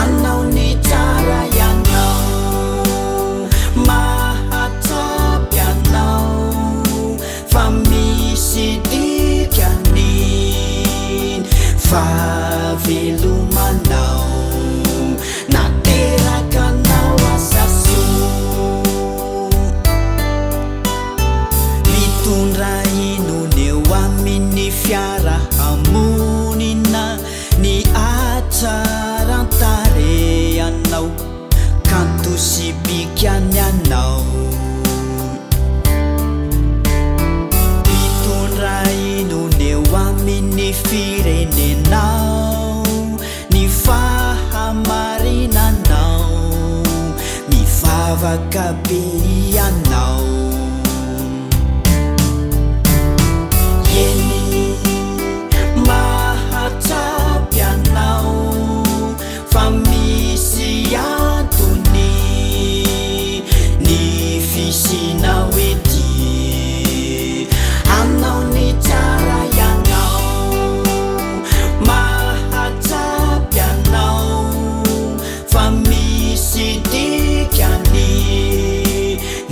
anao ny tsara ianao mahatsapy anao fa misy dikany favelomanao naterakanao asaso mitondra inoneo amin'ny fiarahamonina ny atsarantareanao kanto sy bikany anao mitondra inoneo amin'ny firenenao ny fahamarinanao mivavaka be ianao eny mahatsapy anao fa misy antony ny fisinao ety anao ny tsara ianao mahatsapy anao fa misy dikany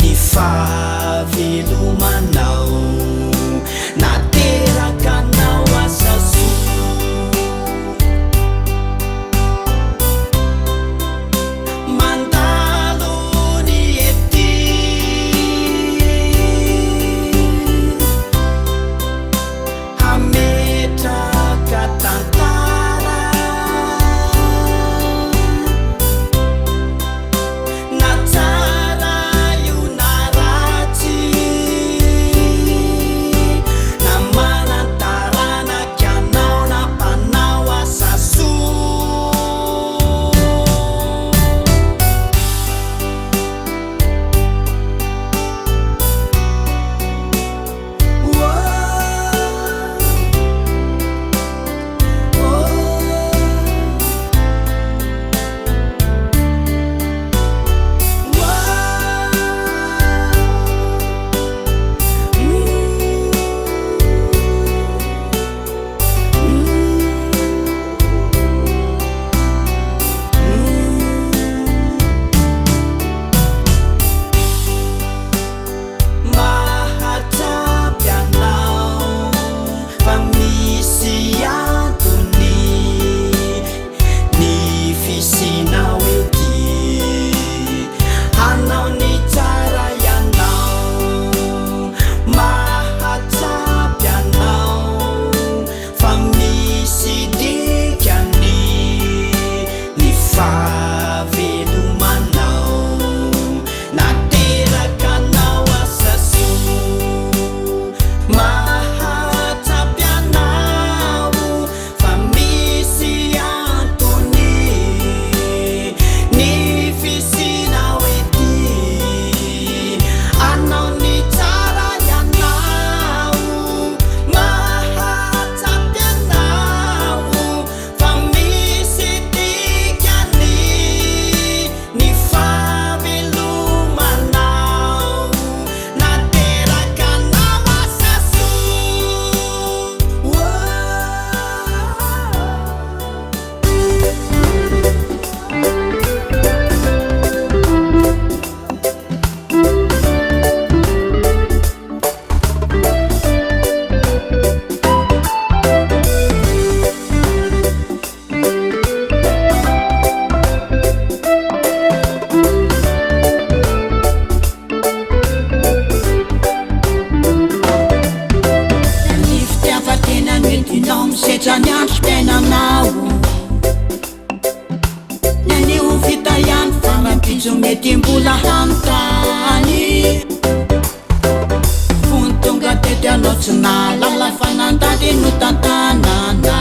ny favelomanao naterakanao asaso mandalo ny ety hametraka tantara na tsara io na ratsy na manantaranaky anao na mpanao asaso mahatsapy anao fa misy antony ny fisinao ety anao ny tsara ianao mahatsapy anao fa misy dikany ny favelomanao naterakanao asaso mahatsapy anao fa misy antony ny fisinao ety anao ny tsara ianao mahatsapy anao fa misy dikany ny favelomanao naterakanao asaso ny fitiavatena noentinao misetra ny andro tenanao nyanio vita ihany fa mampitso mety mbola hanontany fony tonga tety anao tsy nalala fa nandady no tantanana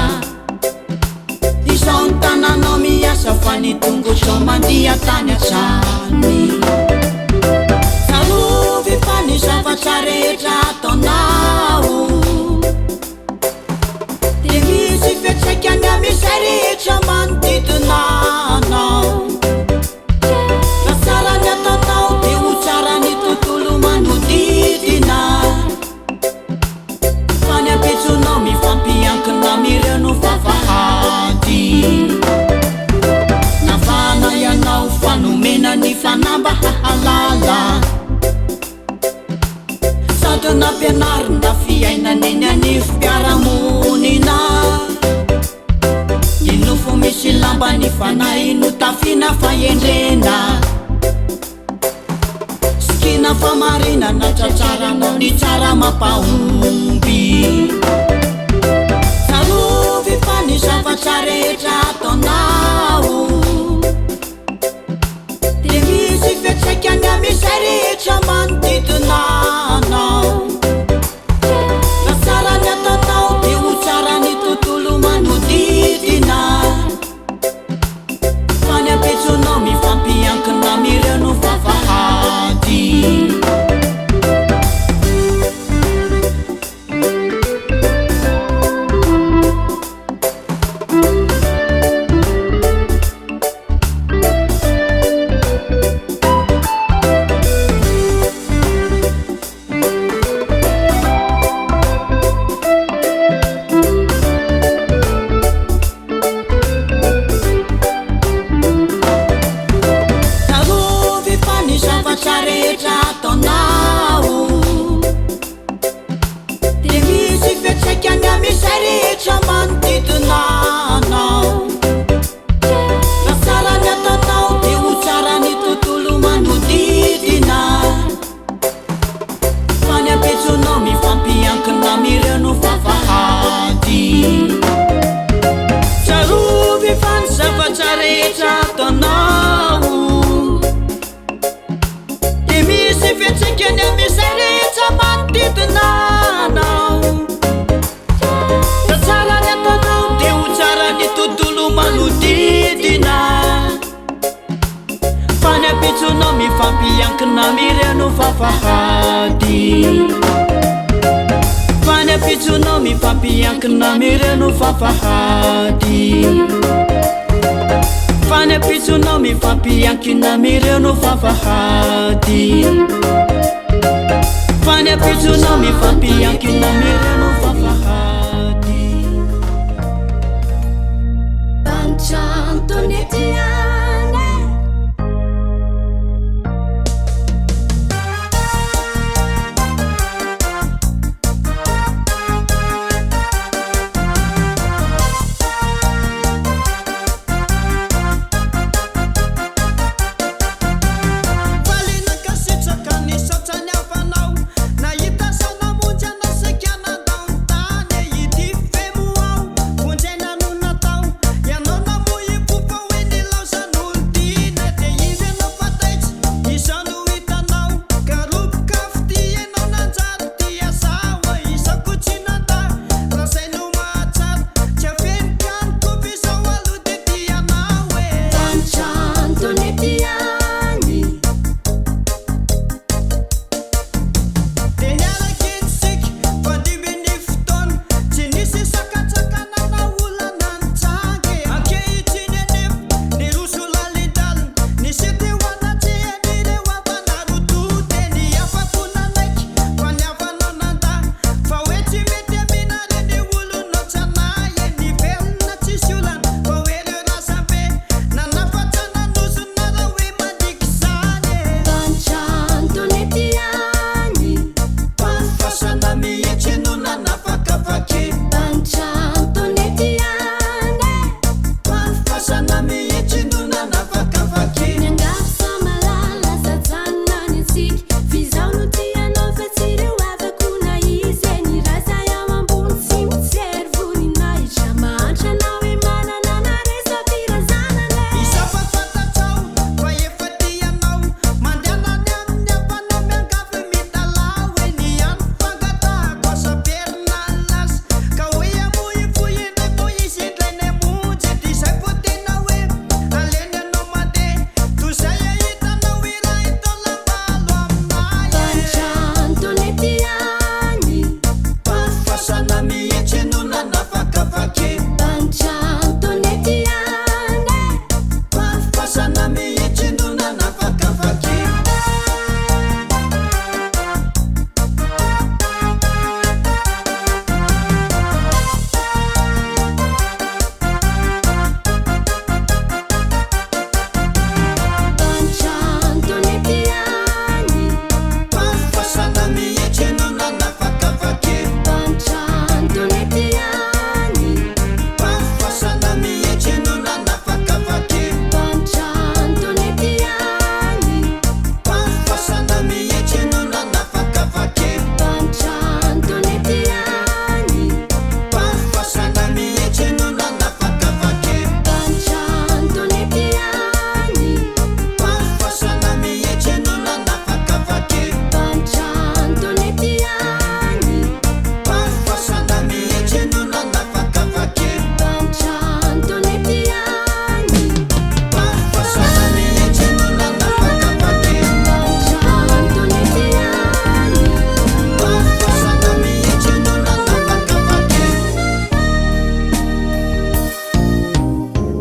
izao ny tananao miasa fa ny tongo zao mandia tany atsany salovy fa ny zavatra rehetra ataonao de misy fiatsaikany amisy rehetra manodidinanao fa tsara ny ataonao de ho tsara ny tontolo manodidina fa ny ampitsonao mifampiankina mireo no vavahady fanay no tafina faendrena skina famarina na tsatsarana ny tsara mampahomby sarovy fa ny zavatra rehetra ataonao de misy fiatsaikany amisy rehetra manodidinanao na tsara ny ataonao de ho tsara ny tontolo manodidina fa ny ampetsonao mifampiankina mireo no vavahady mifampiankina mireo no vavahady fany apitsonao mifampiankina mireo no vavahady fany apitsonao mifampiankina mireo no vavahady fany apitsonao mifampiankina mireo no vavahady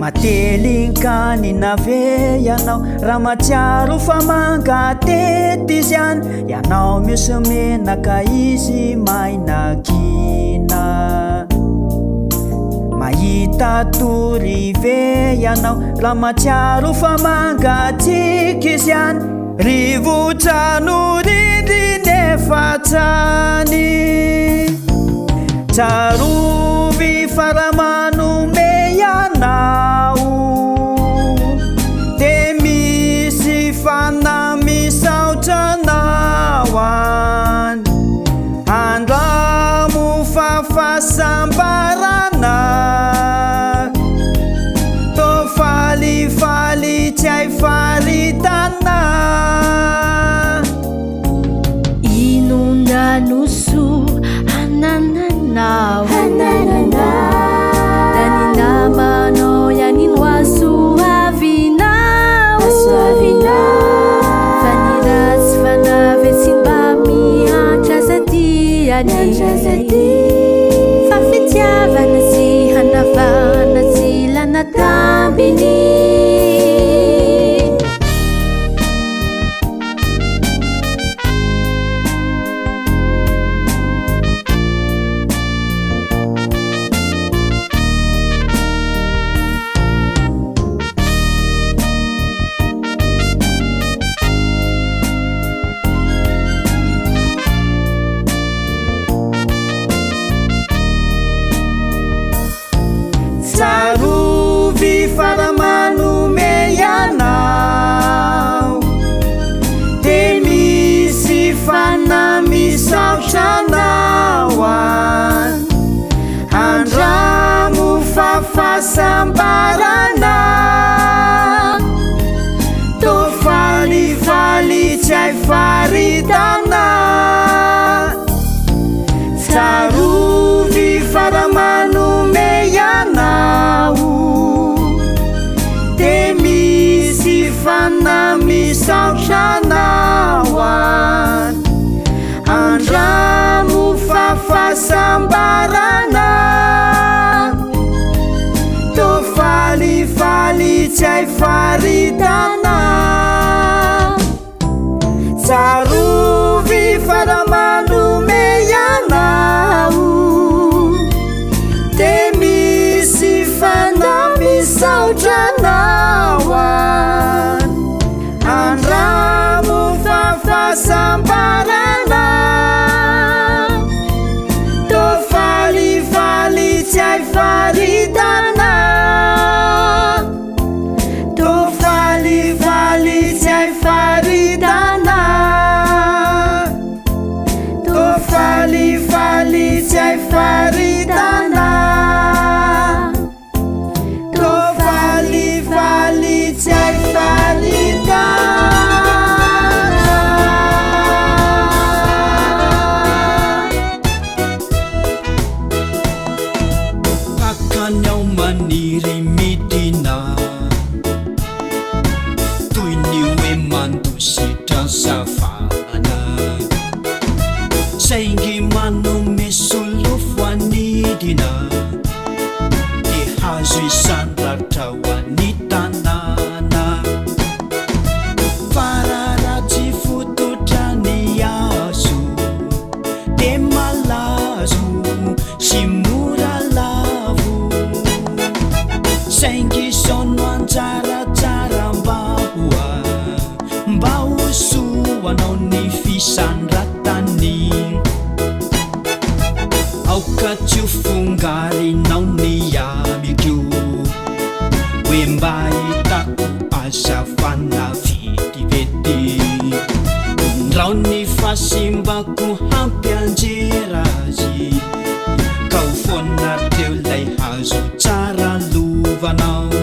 matelinkany nave ianao raha matsiaro fa mangatety izy any ianao misy menaka izy mainakina mahita torive ianao raha matsiaro fa mangatsiky izy any rivotrano rindriny efatrany tsarovy faramanome ianao de misy fanamisaotranao any andramo fafasambarana tô falifaly tsy hay faritana inondanoso hanananao daninamanao yanino aso avinao faniratsy fanavetsymba miantrasadiany fa fitiavana sy hanavana sy lanatambiny tsarovy faramanome ianao de misy fanamisaotranao any andramo fafasambarana tô falifaly tsy hay faritana tsarovy faramanome ianao de misy fanamisaotranao any andramo fafasambarana tô falifaly tsy hay faritana tsarovy faramanome ianao de misy fanamisaotranao any andramo fafasambarana tô falifaly tsy hay faritana tô falifaly tsy hay faritana tô falifaly tsy hay faritana tô falifaly tsy hay faritana Pakanyao maniry midina toy ny hoe mandositra savana saingy manome solofo anidina de hazo isandratra ho any tanàna fararatsy fototrany azo de malazo sy mora lavo saingy sono antsaratsara mba ho soanao ny fisandratany aoka tsy ho fongarinao ny amiko hoe mba hitako azavana vetivety ndrao ny fasimbako hampy anjera azy ka ho fonarteo lay hazo tsara lovanao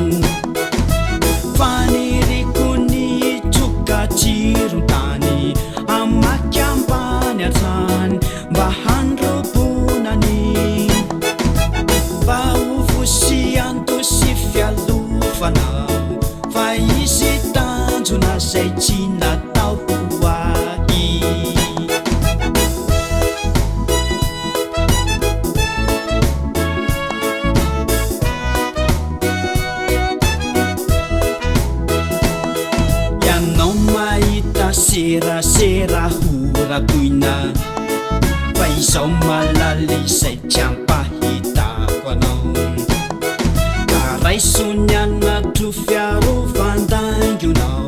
faniriko ny tsoka tsiron-tany amaky ambany atrany mba handrobonany mba ho fosianto sy fialofanao fa izy tanjona zay tsy natao ho ahy serasera horatoina fa izao malaly izay tiampahitako anao karaisonianatro fiarovan-dangonao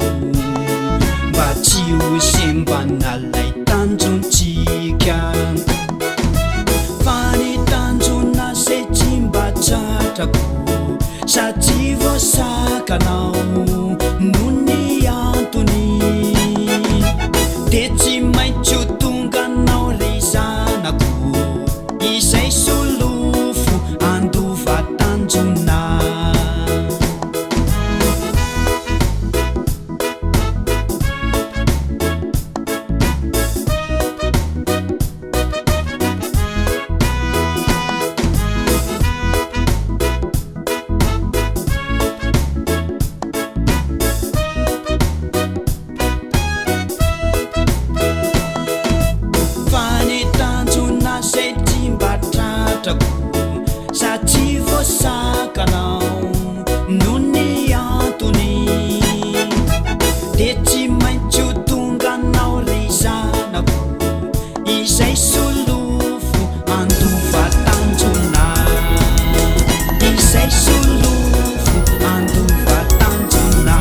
mba tsy ho sembanalay tanjontsika fa ny tanjona zay tsy mba tratrako satria voasakanao no ny antony de tsy maintsy ho tonga anao ry zanako izay solofo andova tanjona satria voasakanao no ny antony de tsy maintsy ho tonga anao ry zanako izay solofo andova tanjona izay solofo andova tanjona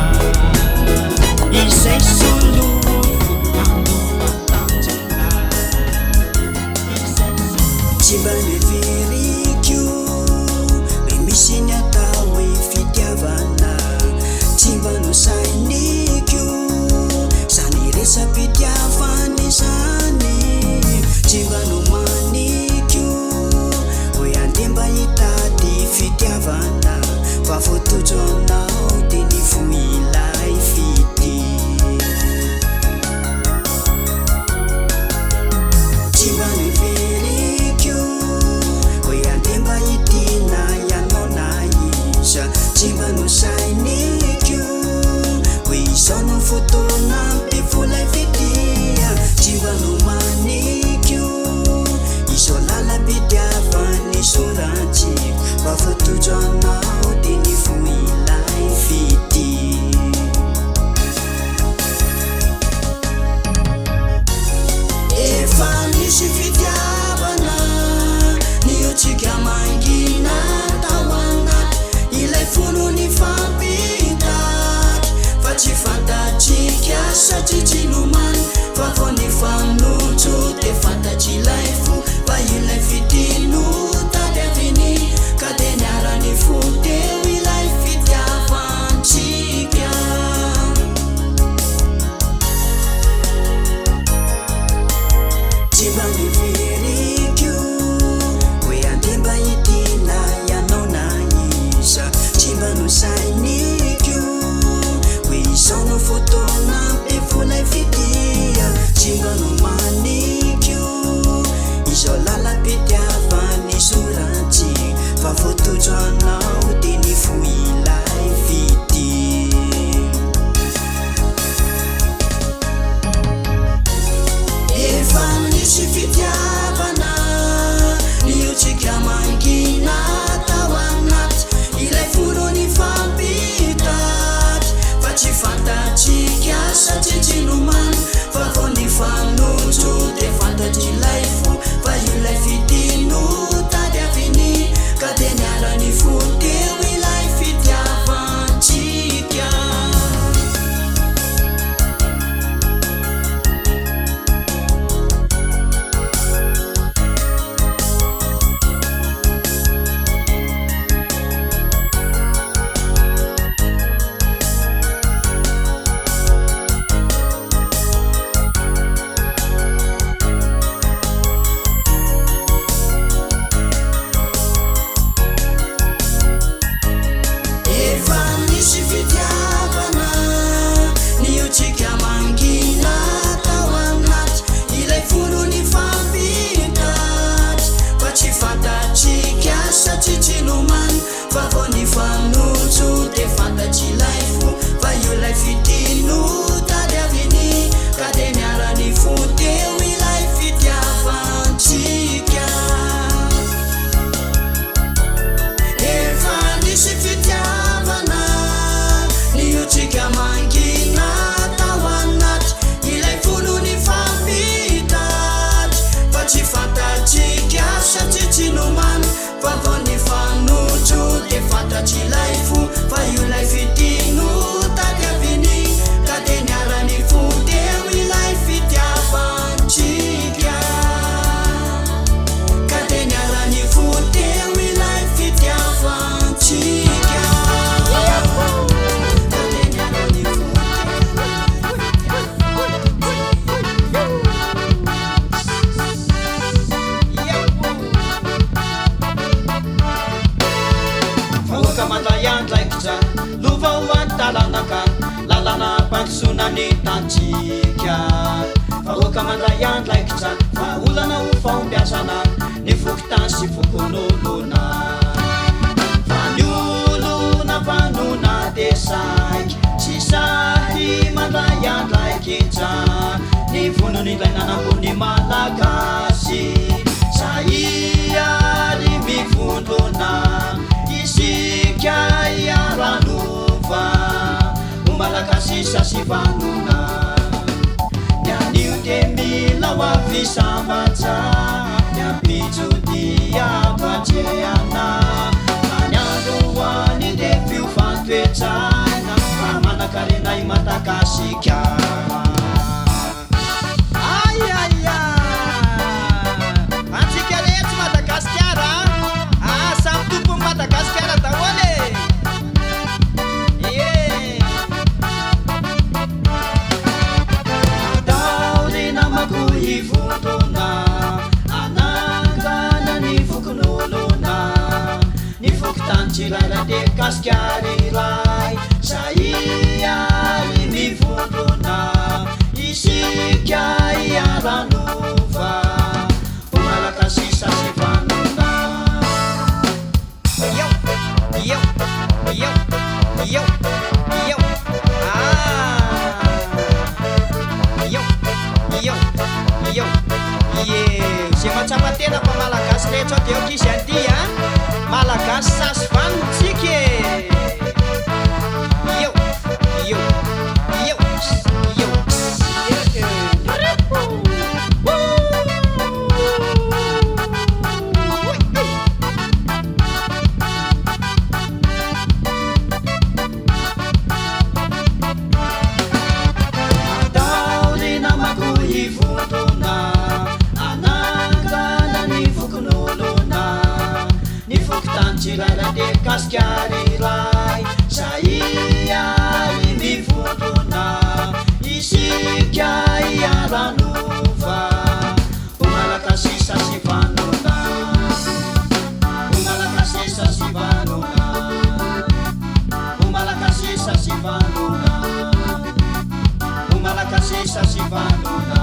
izay solofo andova tanjona tsy mba leveriko re misy ny atao hoe fitiavana tsy mba nosainiko zany resam-pitiavany zany tsy mba nomaniko hoe andeha mba hitady fitiavana fa voatojo anao de ny voilay fity tsy mba leveriko hoe andeha mba hitina ianao na iza tsy mba nosainiko hoe izao no fotoana mpivolay fitia tsy mba nomaniko izao lalam-pitiavany soratsiko fa voatojo anao de ny voilay fity efa nisy fitiavana niotsika mangina tao anaty ilay fono ny fampitatry fa tsy fantatsika satria tsy nomany fa vao ny fanotso de fantatry ilay fo fa ilay fitino tady aviny ka de niarany fo teo ilay fitiavantsika tsy mba leveriko hoe andeha mba hitina ianao na iza tsy mba nosainiko hoe izao no fotoana mpivolay fitia tsy mba nomaniko izao lalam-pitiavany soratsiko fa voatojo anao de ny voilay fity efa nisy fitiavana niotsika mangina tao anaty ilay fono ny fampitatry fa tsy fantatsika satria tsy nomany fa vao ny fanotso de fantatry ilay fo fa ilay fitino tady aviny ka de niarany fo teo ilay fitino lovahoanytalanaka lalana mpandosonany tantsika vahoaka mandray andlaikitra fa olana ho faompiasana ny fokotany sy fokonolona fa ny olona mpanona de saiky sy sahy mandray andlaikitra ny vonony ilainanambony malagasy saiary mivondrona isika iaranova ho malagasy sasy vanona mianio de mila ho avisambatsy miampitsodiabatreana any androany de fiofantoetsaina fa manakarena I Madagasika Madagascar daholy daoly namako hivondrona anangana ny fokonolona ny fokotany tsiraira de kasikary ray saiary mivondrona isika iaranova ho malagasy sasy vanona zay matsapatena fa malagasy rehetra de okisy andy a malagasy sasy vanontsika tsiraira de kasikary ray saiary mivondrona isika iaranova ho malagasy sasy vanona ho malagasy sasy vanona ho malagasy sasy vanona ho malagasy sasy vanona